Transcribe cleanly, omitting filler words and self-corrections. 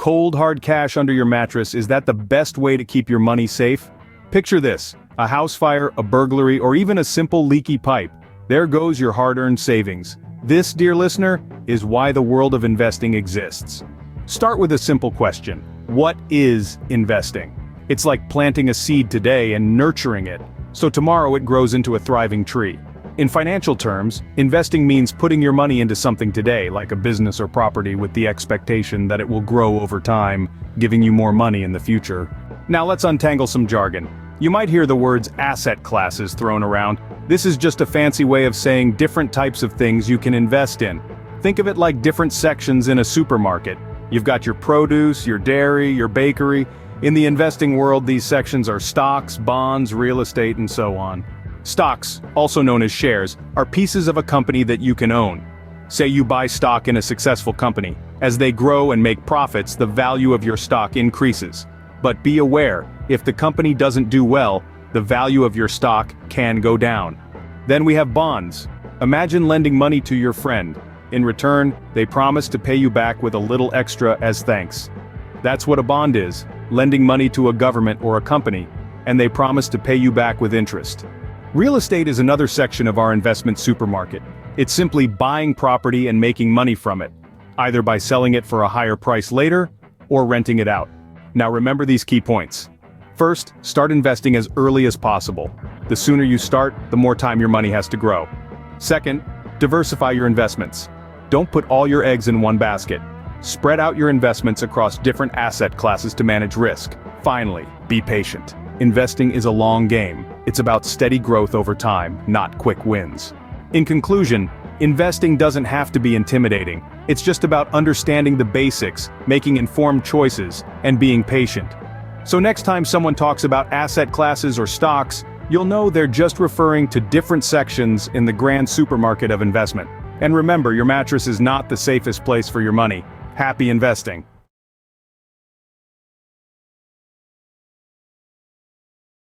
Cold hard cash under your mattress, is that the best way to keep your money safe? Picture this: a house fire, a burglary, or even a simple leaky pipe. There goes your hard-earned savings. This, dear listener, is why the world of investing exists. Start with a simple question. What is investing? It's like planting a seed today and nurturing it, so tomorrow it grows into a thriving tree. In financial terms, investing means putting your money into something today, like a business or property, with the expectation that it will grow over time, giving you more money in the future. Now let's untangle some jargon. You might hear the words asset classes thrown around. This is just a fancy way of saying different types of things you can invest in. Think of it like different sections in a supermarket. You've got your produce, your dairy, your bakery. In the investing world, these sections are stocks, bonds, real estate, and so on. Stocks, also known as shares, are pieces of a company that you can own. Say you buy stock in a successful company. As they grow and make profits, the value of your stock increases. But be aware, if the company doesn't do well, the value of your stock can go down. Then we have bonds. Imagine lending money to your friend. In return, they promise to pay you back with a little extra as thanks. That's what a bond is, lending money to a government or a company, and they promise to pay you back with interest. Real estate is another section of our investment supermarket. It's simply buying property and making money from it, either by selling it for a higher price later, or renting it out. Now remember these key points. First, start investing as early as possible. The sooner you start, the more time your money has to grow. Second, diversify your investments. Don't put all your eggs in one basket. Spread out your investments across different asset classes to manage risk. Finally, be patient. Investing is a long game. It's about steady growth over time, not quick wins. In conclusion, investing doesn't have to be intimidating. It's just about understanding the basics, making informed choices, and being patient. So next time someone talks about asset classes or stocks, you'll know they're just referring to different sections in the grand supermarket of investment. And remember, your mattress is not the safest place for your money. Happy investing.